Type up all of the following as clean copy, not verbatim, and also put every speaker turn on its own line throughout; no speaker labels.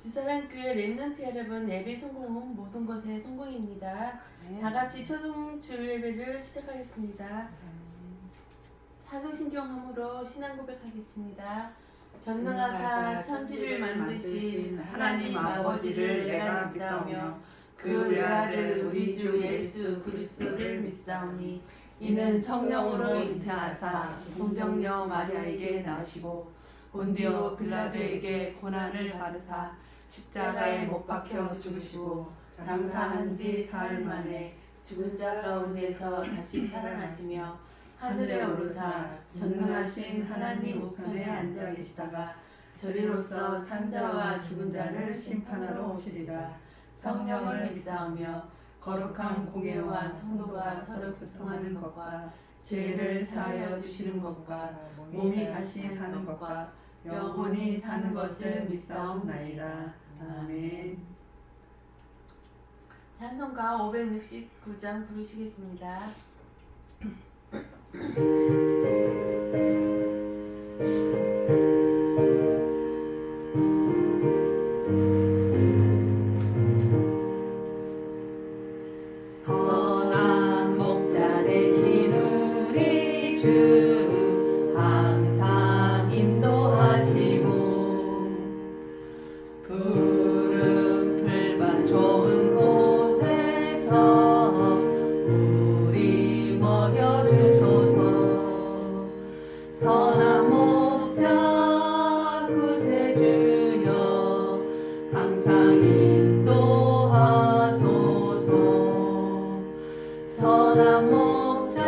주사랑교회 랩넌트 여러분, 예배 성공은 모든 것의 성공입니다. 다 같이 초등 줄 예배를 시작하겠습니다. 사도신경함으로 신앙 고백하겠습니다. 전능하사 천지를 만드신 하나님 아버지를 내가 믿사오며 그 외아들 우리 주 예수 그리스도를 믿사오니 이는 성령으로 잉태하사 동정녀 마리아에게 나시고 본디오 빌라도에게 고난을 받으사 십자가에 못 박혀 죽으시고 장사한 지 사흘 만에 죽은 자 가운데서 다시 살아나시며 하늘에 오르사 전능하신 하나님 우편에 앉아 계시다가 저리로서 산자와 죽은 자를 심판하러 오시리라. 성령을 믿사오며 거룩한 공예와 성도가 서로 교통하는 것과 죄를 사하여 주시는 것과 몸이 다시 사는 것과 영원히 사는 것을 믿사옵나이다. 아멘. 찬송가 569장 부르시겠습니다.
선한 목자 되신 우리 주 항상 인도하시고 푸른 풀밭 좋은 곳에서 우리 먹여주소서. 선한 목자 구세주여 항상 인도하소서. 선한 목자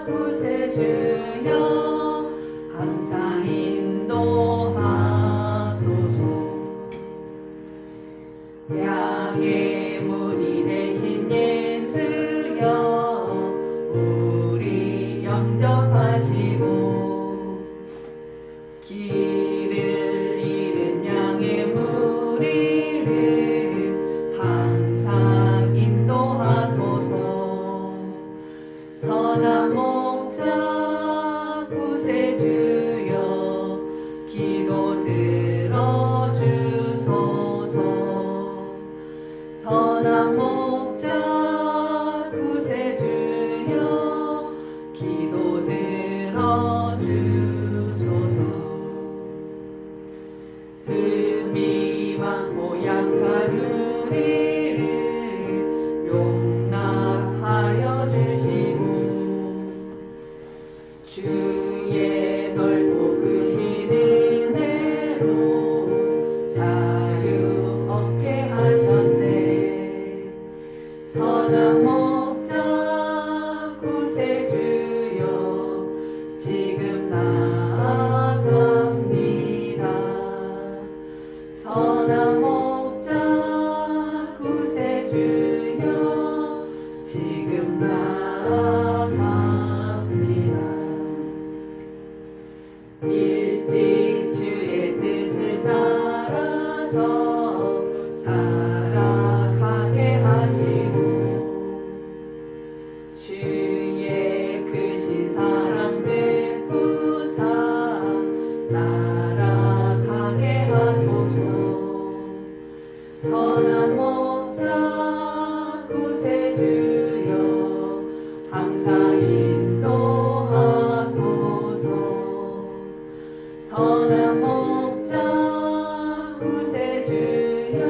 구세주여 항상 인도하소서. 양의 문이 되신 예수여 우리 영접하시고 길을 잃은 양의 무리를 항상 인도하소서. 선한 목자 구세주여 기도 들어주소서. 선한 목자 구세주여 기도 들어주소서. 흠이 많고 약한 우리를 용납하여 주시고 주의 넓고 크신 은혜로 자유 얻게 하셨네. 선한 목자 구세주여 지금 나아갑니다. 선한 목자 구세주여 지금 나아갑니다. 일찍 주의 뜻을 따라서 살아가게 하시고 주의 크신 사랑 베푸사 날아가게 하소서. 선한 목자 구세주여 항상 인도하소서. 선한 목자 구세주여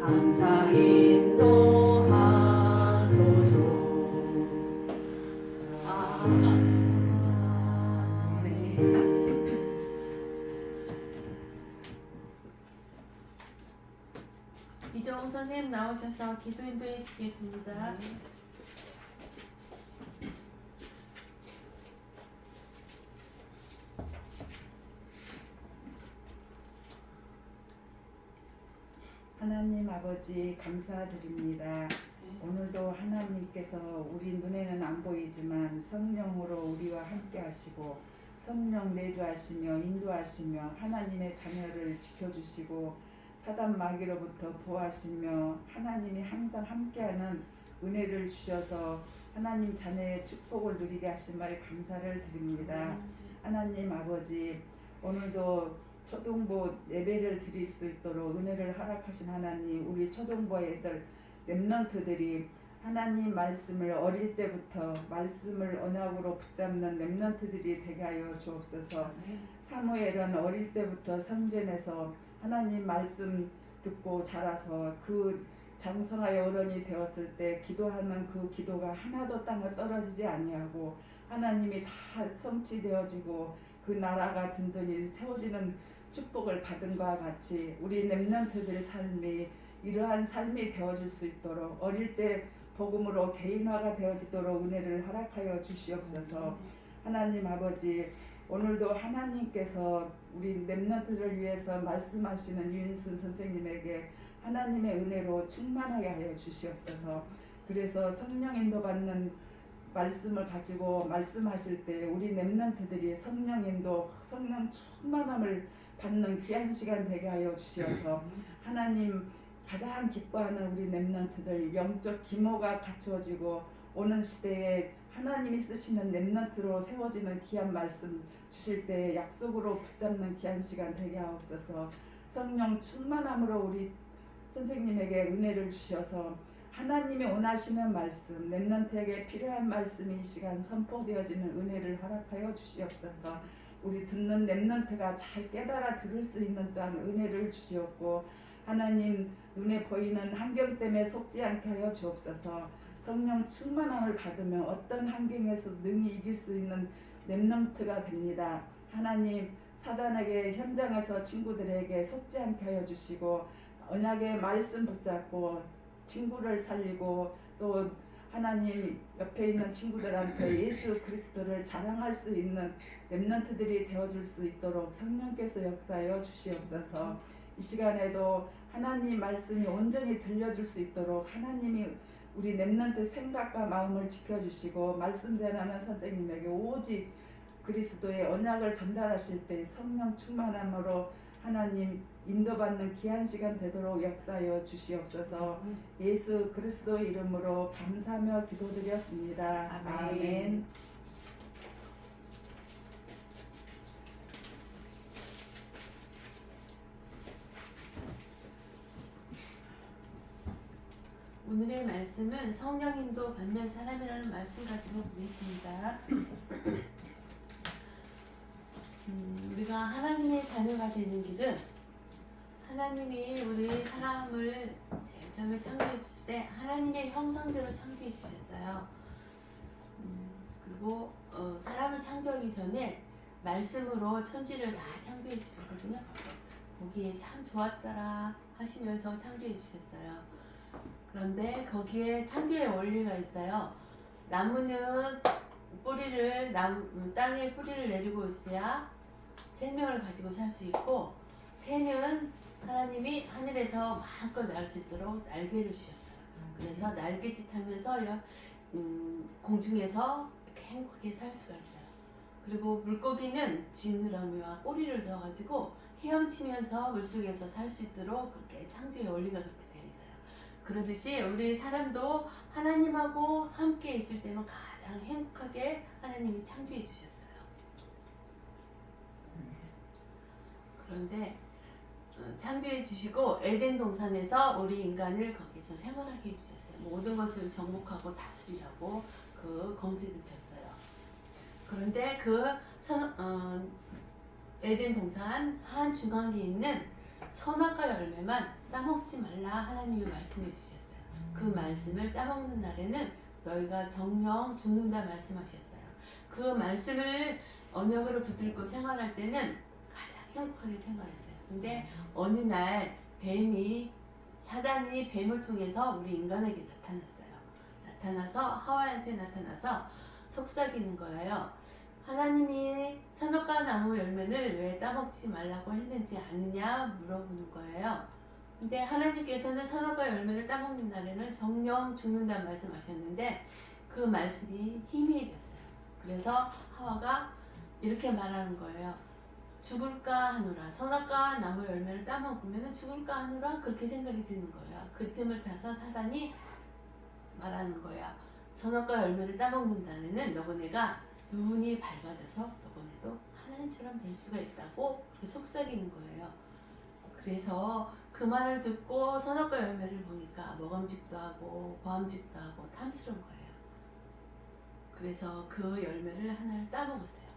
항상 인도하소서. 아멘.
이정우 선생님 나오셔서 기도 인도해 주시겠습니다.
하나님 아버지 감사드립니다. 오늘도 하나님께서 우리 눈에는 안 보이지만 성령으로 우리와 함께 하시고 성령 내주하시며 인도하시며 하나님의 자녀를 지켜주시고 사단 마귀로부터 보호하시며 하나님이 항상 함께하는 은혜를 주셔서 하나님 자녀의 축복을 누리게 하신 말에 감사를 드립니다. 하나님 아버지 오늘도 초등부 예배를 드릴 수 있도록 은혜를 허락하신 하나님, 우리 초등부 애들 렘넌트들이 하나님 말씀을 어릴 때부터 말씀을 언약으로 붙잡는 렘넌트들이 되게 하여 주옵소서. 사무엘은 어릴 때부터 성전에서 하나님 말씀 듣고 자라서 그 장성하여 어른이 되었을 때 기도하는 그 기도가 하나도 땅에 떨어지지 아니하고 하나님이 다 성취되어지고 그 나라가 든든히 세워지는 축복을 받은 것과 같이 우리 렘넌트들의 삶이 이러한 삶이 되어질 수 있도록 어릴 때 복음으로 개인화가 되어지도록 은혜를 허락하여 주시옵소서. 하나님 아버지, 오늘도 하나님께서 우리 렘넌트를 위해서 말씀하시는 유인순 선생님에게 하나님의 은혜로 충만하게 하여 주시옵소서. 그래서 성령 인도받는 말씀을 가지고 말씀하실 때 우리 렘넌트들이 성령 인도, 성령 충만함을 받는 귀한 시간 되게 하여 주시어서 하나님 가장 기뻐하는 우리 렘넌트들 영적 기모가 갖추어지고 오는 시대에 하나님이 쓰시는 렘넌트로 세워지는 귀한 말씀 주실 때 약속으로 붙잡는 귀한 시간 되게 하옵소서. 성령 충만함으로 우리 선생님에게 은혜를 주셔서 하나님이 원하시는 말씀, 렘넌트에게 필요한 말씀이 이 시간 선포되어지는 은혜를 허락하여 주시옵소서. 우리 듣는 렘넌트가 잘 깨달아 들을 수 있는 또한 은혜를 주시옵고 하나님 눈에 보이는 환경 때문에 속지 않게 하여 주옵소서. 성령 충만함을 받으면 어떤 환경에서 능히 이길 수 있는 렘넌트가 됩니다. 하나님 사단에게 현장에서 친구들에게 속지 않게 하여 주시고 언약의 말씀 붙잡고 친구를 살리고 또 하나님 옆에 있는 친구들한테 예수 그리스도를 자랑할 수 있는 렘넌트들이 되어줄 수 있도록 성령께서 역사하여 주시옵소서. 이 시간에도 하나님 말씀이 온전히 들려줄 수 있도록 하나님이 우리 렘넌트 생각과 마음을 지켜주시고 말씀 전하는 선생님에게 오직 그리스도의 언약을 전달하실 때 성령 충만함으로 하나님 인도받는 귀한 시간 되도록 역사하여 주시옵소서. 예수 그리스도의 이름으로 감사하며 기도드렸습니다. 아멘.
오늘의 말씀은 성령 인도 받는 사람이라는 말씀 가지고 보겠습니다. 우리가 하나님의 자녀가 되는 길은 하나님이 우리 사람을 제일 처음에 창조해 주실 때 하나님의 형상대로 창조해 주셨어요. 그리고 사람을 창조하기 전에 말씀으로 천지를 다 창조해 주셨거든요. 보기에 참 좋았더라 하시면서 창조해 주셨어요. 그런데 거기에 창조의 원리가 있어요. 나무는 뿌리를 땅에 뿌리를 내리고 있어야 생명을 가지고 살 수 있고, 새는 하나님이 하늘에서 마음껏 날 수 있도록 날개를 주셨어요. 그래서 날개짓 하면서 공중에서 이렇게 행복하게 살 수가 있어요. 그리고 물고기는 지느러미와 꼬리를 넣어가지고 헤엄치면서 물속에서 살 수 있도록 그렇게 창조의 원리가 그렇게 되어 있어요. 그러듯이 우리 사람도 하나님하고 함께 있을 때만 가장 행복하게 하나님이 창조해 주셨어요. 그런데 창조해 주시고 에덴 동산에서 우리 인간을 거기서 생활하게 해주셨어요. 모든 것을 정복하고 다스리라고 그 권세도 줬어요. 그런데 그 에덴 동산 한 중앙에 있는 선악과 열매만 따먹지 말라 하나님이 말씀해 주셨어요. 그 말씀을 따먹는 날에는 너희가 정령 죽는다 말씀하셨어요. 그 말씀을 언약으로 붙들고 생활할 때는 가장 행복하게 생활했어요. 근데 어느 날 사단이 뱀을 통해서 우리 인간에게 나타나서 하와한테 나타나서 속삭이는 거예요. 하나님이 선악과 나무 열매를 왜 따먹지 말라고 했는지 아느냐 물어보는 거예요. 근데 하나님께서는 선악과 열매를 따먹는 날에는 정령 죽는다는 말씀하셨는데 그 말씀이 힘이 됐어요. 그래서 하와가 이렇게 말하는 거예요. 죽을까 하노라. 선악과 나무 열매를 따먹으면 죽을까 하노라. 그렇게 생각이 드는 거예요. 그 틈을 타서 사단이 말하는 거야. 선악과 열매를 따먹는 날에는 너희네가 눈이 밝아져서 너희네도 하나님처럼 될 수가 있다고 그렇게 속삭이는 거예요. 그래서 그 말을 듣고 선악과 열매를 보니까 먹음직도 하고 보암직도 하고 탐스러운 거예요. 그래서 그 열매를 하나를 따먹었어요.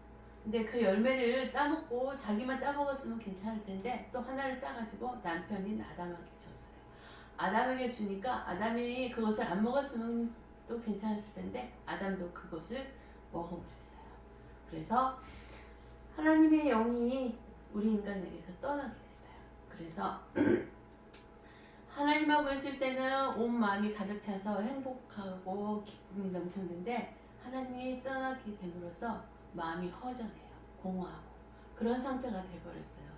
근데 그 열매를 따먹고 자기만 따먹었으면 괜찮을 텐데 또 하나를 따가지고 남편인 아담에게 줬어요. 아담에게 주니까 아담이 그것을 안 먹었으면 또 괜찮았을 텐데 아담도 그것을 먹어버렸어요. 그래서 하나님의 영이 우리 인간에게서 떠나게 됐어요. 그래서 하나님하고 있을 때는 온 마음이 가득 차서 행복하고 기쁨이 넘쳤는데 하나님이 떠나게 됨으로써 마음이 허전해요. 공허하고 그런 상태가 돼버렸어요.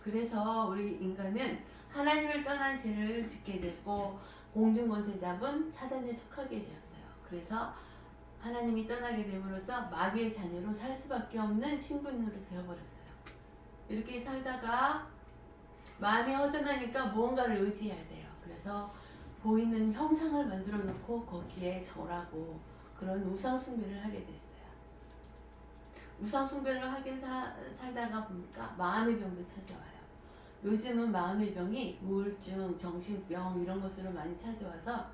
그래서 우리 인간은 하나님을 떠난 죄를 짓게 됐고 공중권세 잡은 사단에 속하게 되었어요. 그래서 하나님이 떠나게 됨으로써 마귀의 자녀로 살 수밖에 없는 신분으로 되어버렸어요. 이렇게 살다가 마음이 허전하니까 무언가를 의지해야 돼요. 그래서 보이는 형상을 만들어 놓고 거기에 절하고 그런 우상 숭배를 하게 됐어요. 우상 숭배를 하게 살다가 보니까 마음의 병도 찾아와요. 요즘은 마음의 병이 우울증, 정신병 이런 것으로 많이 찾아와서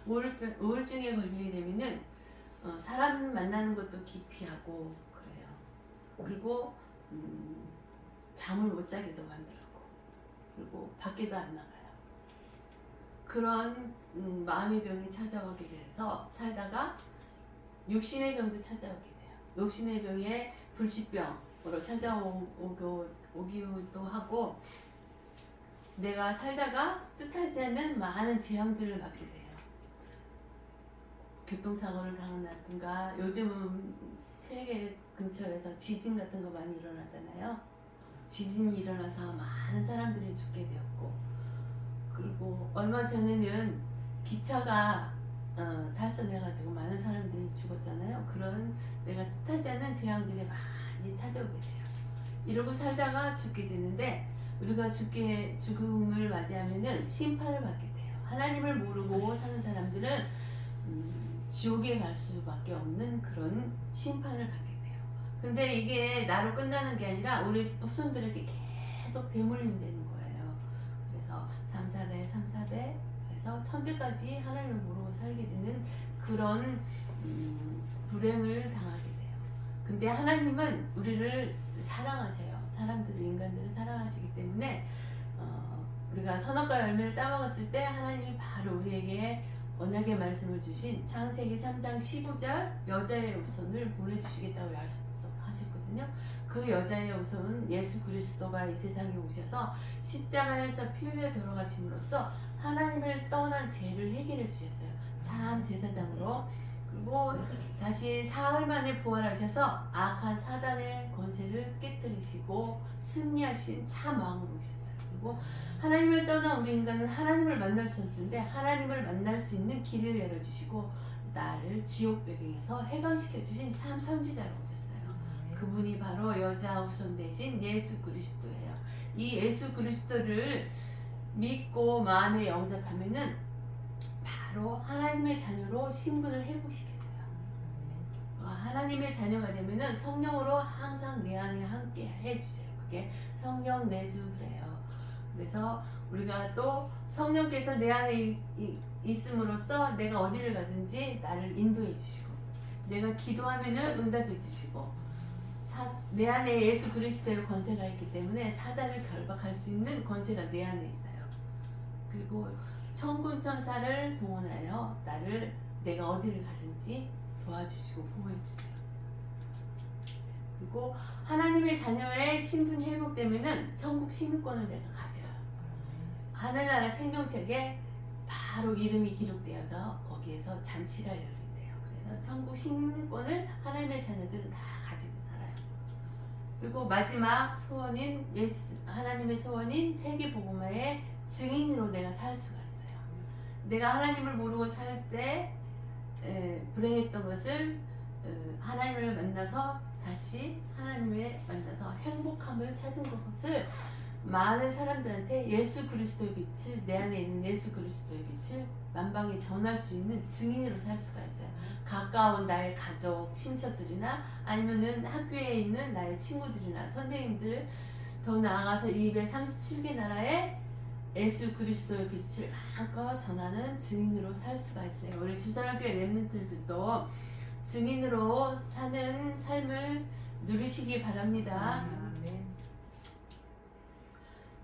우울증에 걸리게 되면은 사람 만나는 것도 기피하고 그래요. 그리고 잠을 못 자게도 만들고 그리고 밖에도 안 나가요. 그런 마음의 병이 찾아오게 돼서 살다가 육신의 병도 찾아오게 돼요. 육신의 병에 불치병으로 찾아오기도 하고 내가 살다가 뜻하지 않은 많은 재앙들을 맞게 돼요. 교통사고를 당한다든가 요즘은 세계 근처에서 지진 같은 거 많이 일어나잖아요. 지진이 일어나서 많은 사람들이 죽게 되었고 그리고 얼마 전에는 기차가 탈선해가지고 많은 사람들이 죽었잖아요. 그런 내가 뜻하지 않은 재앙들이 많이 찾아오게 돼요. 이러고 살다가 죽게 되는데 우리가 죽음을 맞이하면은 심판을 받게 돼요. 하나님을 모르고 사는 사람들은 지옥에 갈 수밖에 없는 그런 심판을 받게 돼요. 근데 이게 나로 끝나는 게 아니라 우리 후손들에게 계속 되물린다는 거예요. 그래서 3, 4대 해서 천대까지 하나님을 모르고 살게 되는 그런 불행을 당하게 돼요. 근데 하나님은 우리를 사랑하세요. 사람들을, 인간들을 사랑하시기 때문에 우리가 선악과 열매를 따먹었을 때 하나님이 바로 우리에게 언약의 말씀을 주신 창세기 3장 15절 여자의 후손을 보내주시겠다고 약속하셨거든요. 그 여자의 후손은 예수 그리스도가 이 세상에 오셔서 십자가에서 피 흘려 돌아가심으로써 하나님을 떠난 죄를 해결해 주셨어요. 참 제사장으로. 그리고 다시 사흘 만에 부활하셔서 악한 사단의 권세를 깨뜨리시고 승리하신 참 왕으로 오셨어요. 그리고 하나님을 떠난 우리 인간은 하나님을 만날 수 없는데 하나님을 만날 수 있는 길을 열어주시고 나를 지옥 배경에서 해방시켜 주신 참 선지자로 오셨어요. 그분이 바로 여자 후손 대신 예수 그리스도예요. 이 예수 그리스도를 믿고 마음에 영접하면은 바로 하나님의 자녀로 신분을 회복시켜줘요. 하나님의 자녀가 되면은 성령으로 항상 내 안에 함께 해주세요. 그게 성령 내주 그래요. 그래서 우리가 또 성령께서 내 안에 있음으로써 내가 어디를 가든지 나를 인도해 주시고 내가 기도하면은 응답해 주시고 내 안에 예수 그리스도의 권세가 있기 때문에 사단을 결박할 수 있는 권세가 내 안에 있어요. 그리고 천군 천사를 동원하여 나를 내가 어디를 가든지 도와주시고 보호해 주세요. 그리고 하나님의 자녀의 신분이 회복되면은 천국 시민권을 내가 가져요. 하늘나라 생명책에 바로 이름이 기록되어서 거기에서 잔치가 열린대요. 그래서 천국 시민권을 하나님의 자녀들은 다 가지고 살아요. 그리고 마지막 소원인 하나님의 소원인 세계복음화의 증인으로 내가 살 수가 있어요. 내가 하나님을 모르고 살 때 불행했던 것을 하나님을 만나서 다시 하나님을 만나서 행복함을 찾은 것을 많은 사람들한테 예수 그리스도의 빛을, 내 안에 있는 예수 그리스도의 빛을 만방에 전할 수 있는 증인으로 살 수가 있어요. 가까운 나의 가족, 친척들이나 아니면은 학교에 있는 나의 친구들이나 선생님들, 더 나아가서 237개 나라에 예수 그리스도의 빛을 마음껏 전하는 증인으로 살 수가 있어요. 우리 주사랑교회 렘넌트들도 증인으로 사는 삶을 누리시기 바랍니다.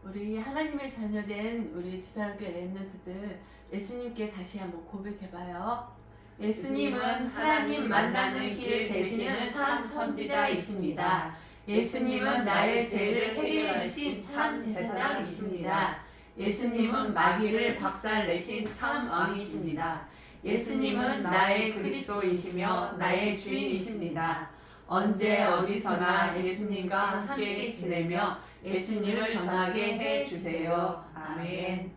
우리 하나님의 자녀된 우리 주사랑교회 렘넌트들, 예수님께 다시 한번 고백해봐요. 예수님은 하나님 만나는 길 되시는 참 선지자이십니다. 예수님은 나의 죄를 해결해 주신 참 제사장이십니다. 예수님은 마귀를 박살내신 참 왕이십니다. 예수님은 나의 그리스도이시며 나의 주인이십니다. 언제 어디서나 예수님과 함께 지내며 예수님을 전하게 해주세요. 아멘.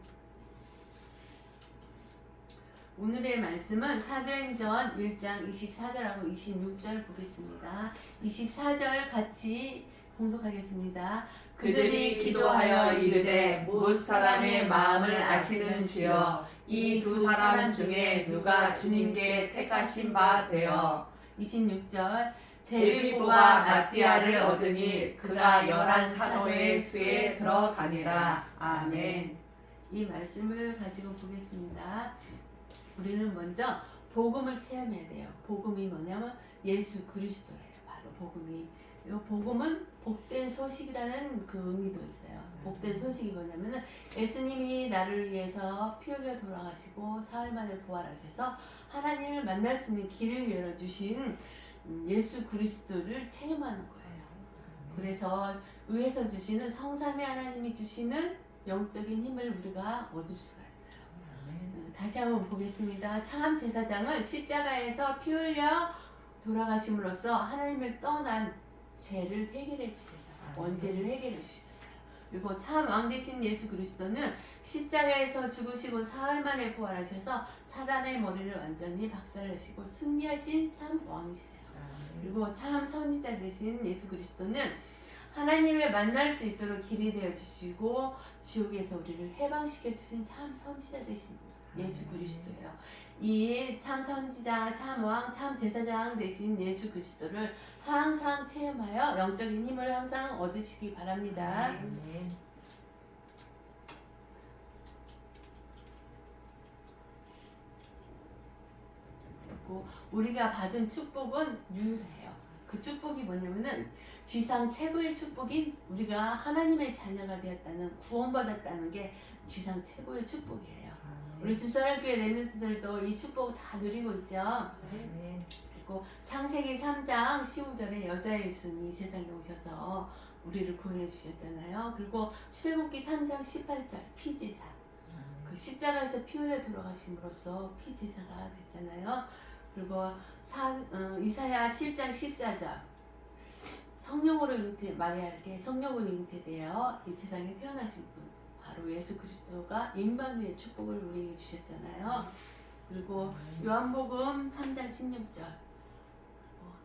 오늘의 말씀은 사도행전 1장 24절하고 26절 보겠습니다. 24절 같이 봉독하겠습니다.
그들이 기도하여 이르되 못 사람의 마음을 아시는 주여 이 두 사람 중에 누가 주님께 택하신 바 되어
26절
제비보가 마띠아를 얻으니 그가 11 사도의 수에 들어가니라. 아멘.
이 말씀을 가지고 보겠습니다. 우리는 먼저 복음을 체험해야 돼요. 복음이 뭐냐면 예수 그리스도예요. 바로 복음이. 이 복음은 복된 소식이라는 그 의미도 있어요. 복된 소식이 뭐냐면은 예수님이 나를 위해서 피 흘려 돌아가시고 사흘 만에 부활하셔서 하나님을 만날 수 있는 길을 열어주신 예수 그리스도를 체험하는 거예요. 그래서 위에서 주시는 성삼위 하나님이 주시는 영적인 힘을 우리가 얻을 수가 있어요. 다시 한번 보겠습니다. 참 제사장은 십자가에서 피 흘려 돌아가심으로써 하나님을 떠난 죄를 해결해 주세요. 원죄를 해결해 주셨어요. 그리고 참 왕 되신 예수 그리스도는 십자가에서 죽으시고 사흘 만에 부활하셔서 사단의 머리를 완전히 박살내시고 승리하신 참 왕이세요. 그리고 참 선지자 되신 예수 그리스도는 하나님을 만날 수 있도록 길이 되어 주시고 지옥에서 우리를 해방시켜 주신 참 선지자 되신 예수 그리스도예요. 이 참 선지자, 참 왕, 참 제사장 되신 예수 그리스도를 항상 체험하여 영적인 힘을 항상 얻으시기 바랍니다. 그리고 우리가 받은 축복은 유일해요. 그 축복이 뭐냐면은 지상 최고의 축복인 우리가 하나님의 자녀가 되었다는, 구원받았다는 게 지상 최고의 축복이에요. 우리 주사랑교회 렘넌트들도 이 축복 다 누리고 있죠. 그리고 창세기 3장 15절에 여자 예수님이 세상에 오셔서 우리를 구원해 주셨잖아요. 그리고 출애굽기 3장 18절 피제사, 그 십자가에서 피 흘려 돌아가심으로써 피제사가 됐잖아요. 그리고 이사야 7장 14절 성령으로 마리아에게 성령으로 잉태되어 이 세상에 태어나신 분, 바로 예수 그리스도가 임마누엘 축복을 우리에게 주셨잖아요. 그리고 요한복음 3장 16절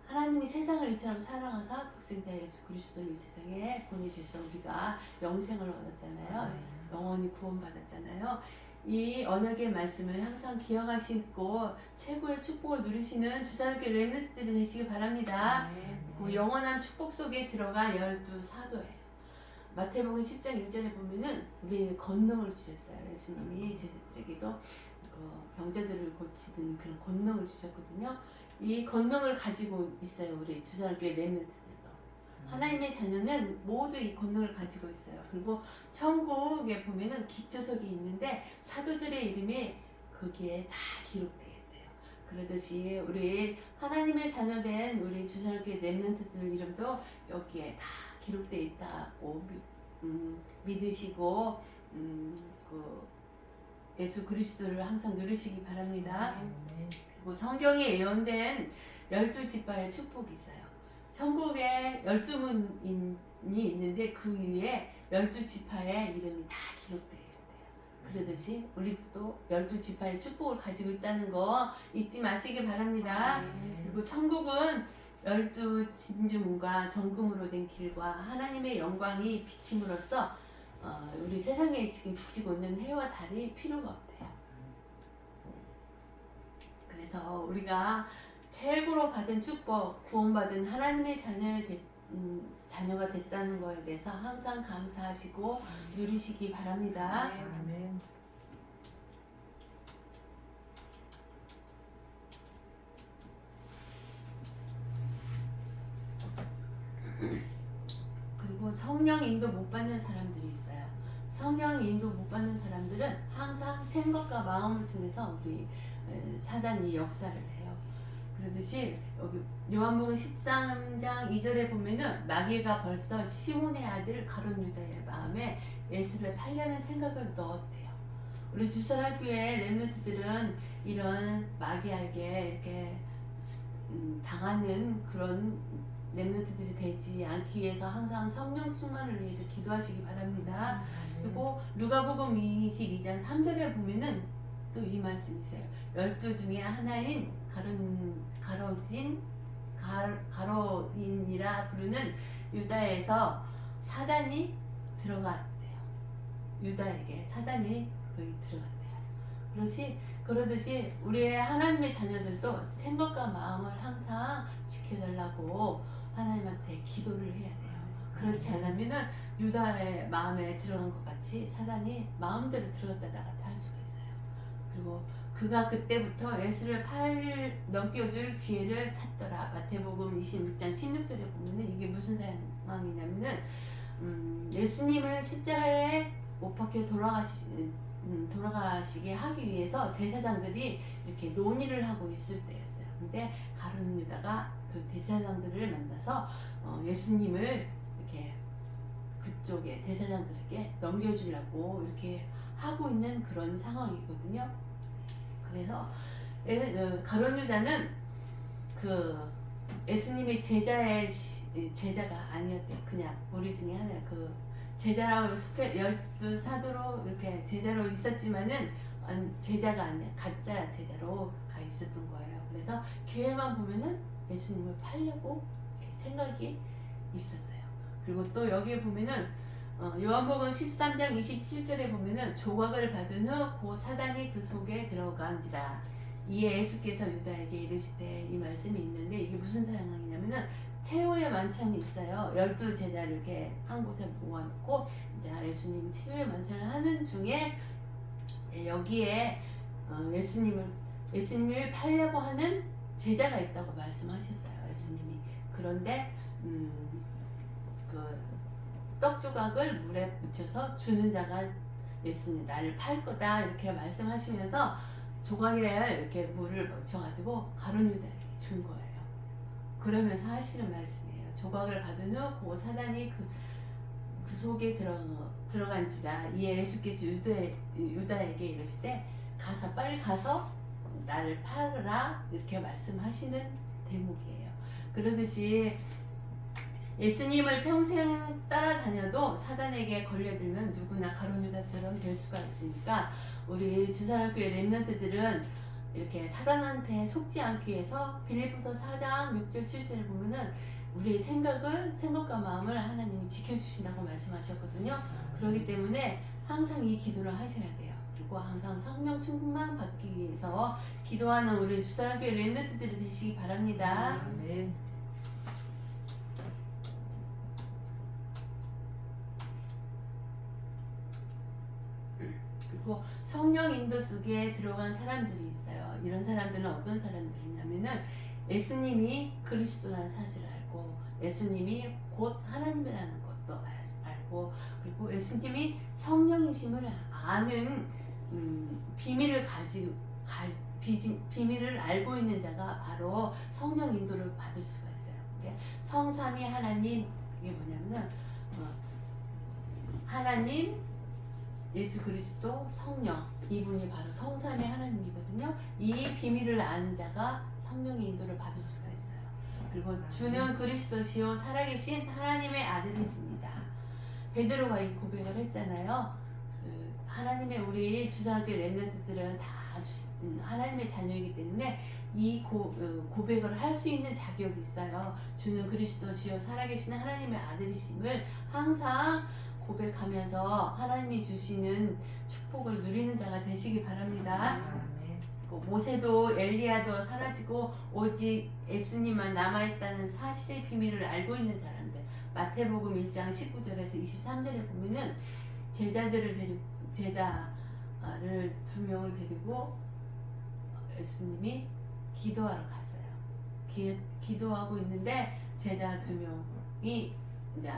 하나님이 세상을 이처럼 사랑하사 독생자 예수 그리스도를 이 세상에 보내주셔서 우리가 영생을 얻었잖아요. 영원히 구원받았잖아요. 이 언약의 말씀을 항상 기억하시고 최고의 축복을 누리시는 주사랑교회 렘넌트들이 되시기 바랍니다. 그 영원한 축복 속에 들어간 12사도예요. 마태복음 10장 1절에 보면은 우리에게 권능을 주셨어요. 예수님이 제자들에게도 그 병자들을 고치는 그런 권능을 주셨거든요. 이 권능을 가지고 있어요. 우리 주사랑교회 렘넌트들도. 하나님의 자녀는 모두 이 권능을 가지고 있어요. 그리고 천국에 보면은 기초석이 있는데 사도들의 이름이 거기에 다 기록되어 있대요. 그러듯이 우리 하나님의 자녀된 우리 주사랑교회 렘넌트들 이름도 여기에 다 기록되어 있다고 믿으시고 그 예수 그리스도를 항상 누리시기 바랍니다. 그리고 성경에 예언된 12지파의 축복이 있어요. 천국에 12문이 있는데 그 위에 12지파의 이름이 다 기록되어 있대요. 그러듯이 우리도 12지파의 축복을 가지고 있다는 거 잊지 마시기 바랍니다. 그리고 천국은 12진주문과 정금으로 된 길과 하나님의 영광이 비침으로써 우리 세상에 지금 비치고 있는 해와 달이 필요가 없대요. 그래서 우리가 최고로 받은 축복, 구원받은 하나님의 자녀가 됐다는 거에 대해서 항상 감사하시고 누리시기 바랍니다.
아멘.
그리고 성령 인도 못 받는 사람들이 있어요. 성령 인도 못 받는 사람들은 항상 생각과 마음을 통해서 우리 사단이 역사를 해요. 그러듯이 여기 요한복음 13장 2절에 보면은 마귀가 벌써 시몬의 아들 가룟 유다의 마음에 예수를 팔려는 생각을 넣었대요. 우리 주설학교의 렘넌트들은 이런 마귀에게 이렇게 당하는 그런 렘넌트들이 되지 않기 위해서 항상 성령 충만을 위해서 기도하시기 바랍니다. 그리고 누가복음 22장 3절에 보면은 또 이 말씀이 있어요. 12 중에 하나인 가로인이라 부르는 유다에서 사단이 들어갔대요. 유다에게 사단이 거기 들어갔대요. 그러듯이 우리의 하나님의 자녀들도 생각과 마음을 항상 지켜달라고 하나님한테 기도를 해야 돼요. 그렇지 않으면은 유다의 마음에 들어간 것 같이 사단이 마음대로 들어갔다 나갔다 할 수가 있어요. 그리고 그가 그때부터 예수를 넘겨줄 기회를 찾더라. 마태복음 26장 16절에 보면은 이게 무슨 상황이냐면은 예수님을 십자가에 못 박혀 돌아가시게 하기 위해서 대제사장들이 이렇게 논의를 하고 있을 때였어요. 근데 가룟 유다가 그 대제사장들을 만나서 예수님을 이렇게 그쪽에 대제사장들에게 넘겨주려고 이렇게 하고 있는 그런 상황이거든요. 그래서 가룟 유다는 그 예수님의 제자가 아니었대요. 그냥 무리 중에 하나 그 제자라고 속해 12사도로 이렇게 제자로 있었지만은 제자가 아니야. 가짜 제자로 가 있었던 거예요. 그래서 교회만 보면은 예수님을 팔려고 이렇게 생각이 있었어요. 그리고 또 여기에 보면은 요한복음 13장 27절에 보면은 조각을 받은 후 고 사단이 그 속에 들어간지라. 이에 예수께서 유다에게 이르시되, 이 말씀이 있는데 이게 무슨 상황이냐면은 최후의 만찬이 있어요. 12 제자를 이렇게 한 곳에 모아놓고 이제 예수님이 최후의 만찬을 하는 중에 여기에 예수님을 팔려고 하는 제자가 있다고 말씀하셨어요. 예수님이. 그런데 그 떡 조각을 물에 묻혀서 주는 자가 예수님 나를 팔 거다 이렇게 말씀하시면서 조각에 이렇게 물을 묻혀가지고 가룟 유다에게 준 거예요. 그러면서 하시는 말씀이에요. 조각을 받은 후 그 사단이 그 속에 들어간지라. 이에 예수께서 유다에게 이르시되 빨리 가서 나를 팔으라 이렇게 말씀하시는 대목이에요. 그러듯이 예수님을 평생 따라다녀도 사단에게 걸려들면 누구나 가룟 유다처럼 될 수가 있으니까 우리 주사랑교회 렘넌트들은 이렇게 사단한테 속지 않기 위해서 빌립보서 4장 6절 7절을 보면은 우리의 생각과 마음을 하나님이 지켜주신다고 말씀하셨거든요. 그렇기 때문에 항상 이 기도를 하셔야 돼요. 그리고 항상 성령 충만 받기 위해서 기도하는 우리 주사랑교회 렘넌트들이 되시기 바랍니다.
아멘.
그리고 성령 인도 속에 들어간 사람들이 있어요. 이런 사람들은 어떤 사람들이냐면은 예수님이 그리스도라는 사실을 알고 예수님이 곧 하나님이라는 것도 알고 그리고 예수님이 성령이심을 아는 비밀을 비밀을 알고 있는 자가 바로 성령 인도를 받을 수가 있어요. 성삼위 하나님, 이게 뭐냐면은 하나님, 예수 그리스도, 성령, 이분이 바로 성삼위 하나님이거든요. 이 비밀을 아는 자가 성령의 인도를 받을 수가 있어요. 그리고 주는 그리스도시요 살아계신 하나님의 아들이십니다. 베드로가 이 고백을 했잖아요. 하나님의 우리 주사랑교회 렘넌트들은 다 하나님의 자녀이기 때문에 이 고백을 할 수 있는 자격이 있어요. 주는 그리스도시요 살아계신 하나님의 아들이심을 항상 고백하면서 하나님이 주시는 축복을 누리는 자가 되시기 바랍니다. 모세도 엘리야도 사라지고 오직 예수님만 남아있다는 사실의 비밀을 알고 있는 사람들. 마태복음 1장 19절에서 23절에 보면은 제자를 2명을 데리고 예수님이 기도하러 갔어요. 기도하고 있는데 제자 2명이 이제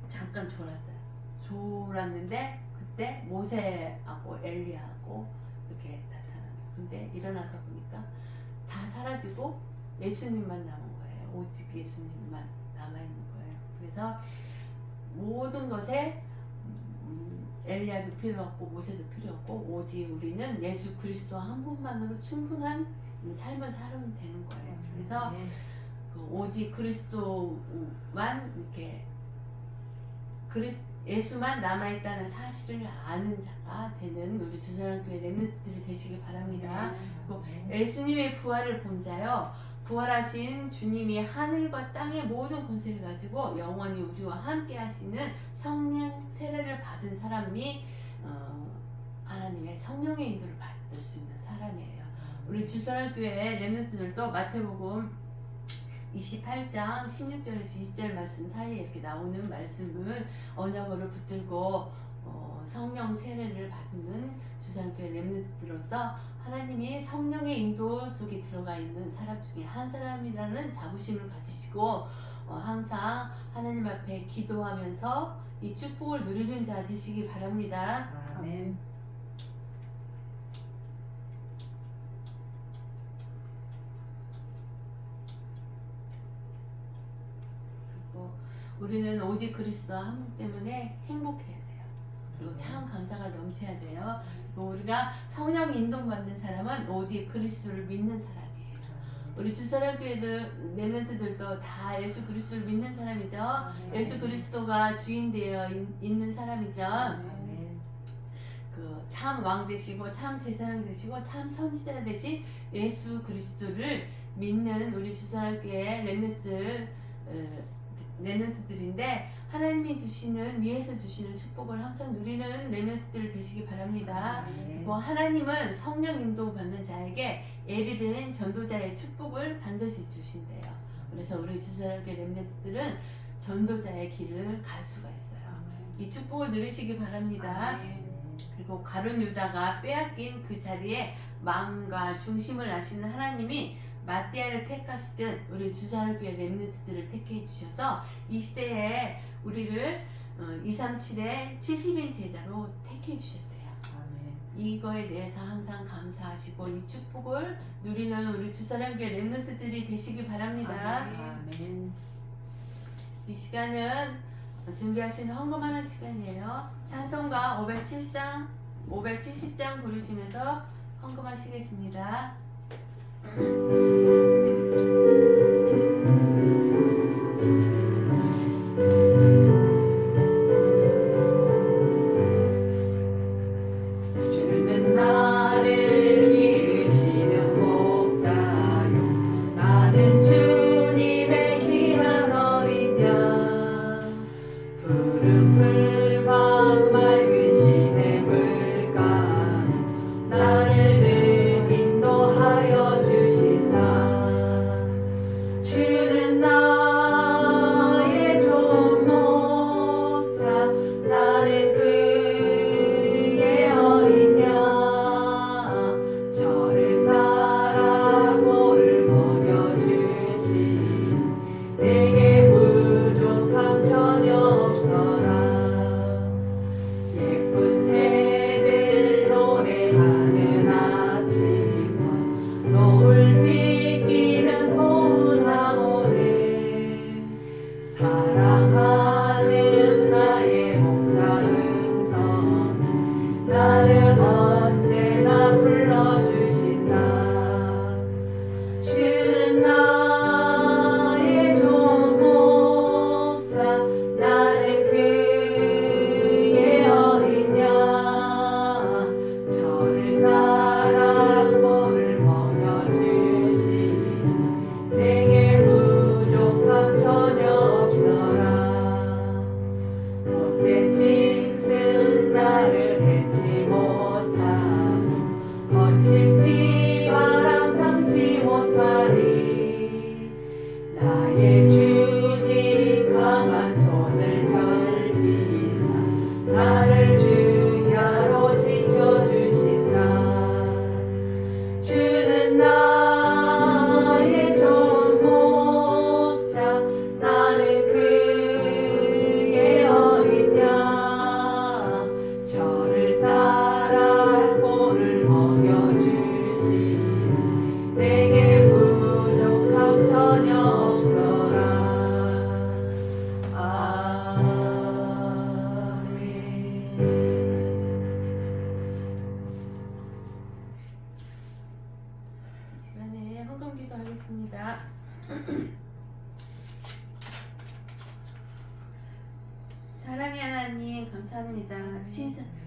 잠깐 졸았는데 그때 모세하고 엘리야하고 이렇게 나타나요. 근데 일어나서 보니까 다 사라지고 예수님만 남은 거예요. 오직 예수님만 남아있는 거예요. 그래서 모든 것에 엘리야도 필요 없고 모세도 필요 없고 오직 우리는 예수 그리스도 한 분만으로 충분한 삶을 살면 되는 거예요. 그래서 오직 그리스도만 이렇게 예수만 남아있다는 사실을 아는 자가 되는 우리 주사랑교회 렘넌트들이 되시기 바랍니다. 그리고 예수님의 부활을 본 자요, 부활하신 주님이 하늘과 땅의 모든 권세를 가지고 영원히 우리와 함께 하시는 성령 세례를 받은 사람이 하나님의 성령의 인도를 받을 수 있는 사람이에요. 우리 주사랑교회 렘넌트들도 마태복음 28장 16절에서 20절 말씀 사이에 이렇게 나오는 말씀을 언약으로 붙들고 성령 세례를 받는 주사랑교회 렘넌트로서 하나님이 성령의 인도 속에 들어가 있는 사람 중에 한 사람이라는 자부심을 가지시고 항상 하나님 앞에 기도하면서 이 축복을 누리는 자 되시기 바랍니다.
아멘.
우리는 오직 그리스도 한 분 때문에 행복해야 돼요. 그리고 참 감사가 넘쳐야 돼요. 그리고 우리가 성령 인도받는 사람은 오직 그리스도를 믿는 사람이에요. 우리 주사랑교회들 렘넌트들도 다 예수 그리스도를 믿는 사람이죠. 예수 그리스도가 주인 되어 있는 사람이죠. 그 참 왕 되시고 참 제사장 되시고 참 선지자 되신 예수 그리스도를 믿는 우리 주사랑교회 렘넌트들인데 하나님이 주시는 위에서 주시는 축복을 항상 누리는 렘넌트들 되시기 바랍니다. 그리고 하나님은 성령 인도 받는 자에게 예비된 전도자의 축복을 반드시 주신대요. 그래서 우리 주사랑교회 렘넌트들은 전도자의 길을 갈 수가 있어요. 이 축복을 누리시기 바랍니다. 그리고 가룟 유다가 빼앗긴 그 자리에 마음과 중심을 아시는 하나님이 마띠아를 택하시듯 우리 주사랑교회 렘넌트들을 택해 주셔서 이 시대에 우리를 237의 70인 제자로 택해 주셨대요. 이거에 대해서 항상 감사하시고 이 축복을 누리는 우리 주사랑교회 렘넌트들이 되시기 바랍니다. 이 시간은 준비하신 헌금하는 시간이에요. 찬송가 570장 부르시면서 헌금하시겠습니다.
주는 나를 기르시는 목자요, 나는 주님의 귀한 어린 양. 푸른 풀과 맑은 시냇물가로 나를 늘 인도하여 주신다.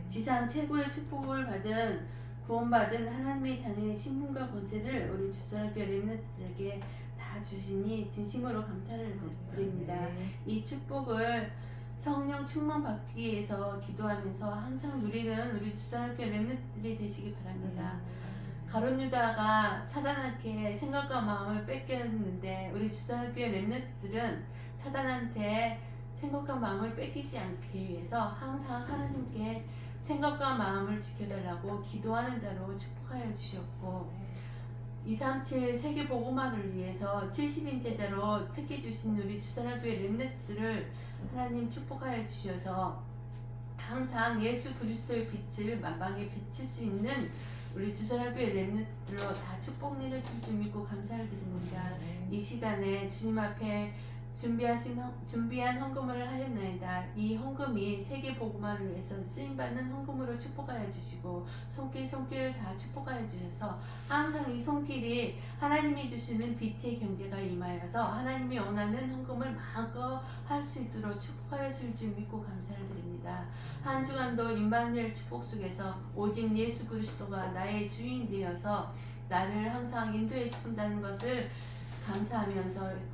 지상 최고의 축복을 받은 구원받은 하나님의 자녀의 신분과 권세를 우리 주선학교 렘넌트들에게 다 주시니 진심으로 감사를 드립니다. 이 축복을 성령 충만 받기 위해서 기도하면서 항상 누리는 우리 주선학교 렘넌트들이 되시기 바랍니다. 가룟 유다가 사단한테 생각과 마음을 뺏겼는데 우리 주선학교의 렘넌트들은 사단한테 생각과 마음을 뺏기지 않기 위해서 항상 하나님께 생각과 마음을 지켜달라고 기도하는 자로 축복하여 주셨고 237 세계 복음화를 위해서 70인 제자로 특히 주신 우리 주선학교의 렘넌트들을 하나님 축복하여 주셔서 항상 예수 그리스도의 빛을 만방에 비칠 수 있는 우리 주선학교의 렘넌트들로 다 축복 내려줄 줄 믿고 감사를 드립니다. 이 시간에 주님 앞에 준비한 헌금을 하였나이다. 이 헌금이 세계 복음화를 위해서 쓰임받는 헌금으로 축복하여 주시고 손길 다 축복하여 주셔서 항상 이 손길이 하나님이 주시는 빛의 경제가 임하여서 하나님이 원하는 헌금을 마음껏 할 수 있도록 축복하여 줄 줄 믿고 감사를 드립니다. 한 주간도 임마누엘 축복 속에서 오직 예수 그리스도가 나의 주인 되어서 나를 항상 인도해 주신다는 것을 감사하면서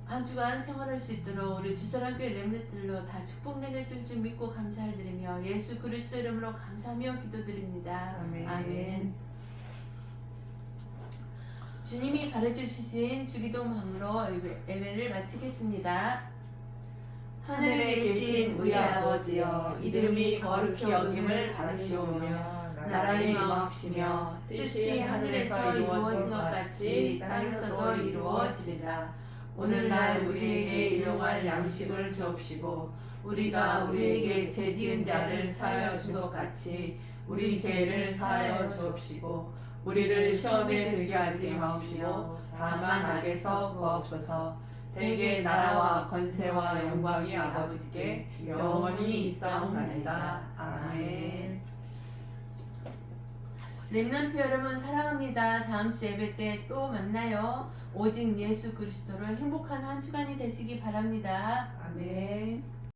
한 주간 생활할 수 있도록 우리 주선학교의 렘넌트들로 다 축복 내려줄 줄 믿고 감사를 드리며 예수 그리스도 이름으로 감사하며 기도드립니다. 아멘. 주님이 가르쳐주신 주기도문으로 예배를 마치겠습니다. 하늘에 계신 우리 아버지여, 이름이 거룩히 여김을 받으시오며 나라의 임하시며 뜻이 하늘에서 이루어진 것 같이 땅에서도 이루어지리라. 오늘날 우리에게 일용할 양식을 주옵시고 우리가 우리에게 죄 지은 자를 사하여 준 것 같이 우리 죄를 사하여 주옵시고 우리를 시험에 들게 하지 마옵시고 다만 악에서 구하옵소서. 대개 나라와 권세와 영광이 아버지께 영원히 있사옵나이다. 아멘. 렘넌트 여러분 사랑합니다. 다음 주 예배 때 또 만나요. 오직 예수 그리스도로 행복한 한 주간이 되시기 바랍니다.
아멘.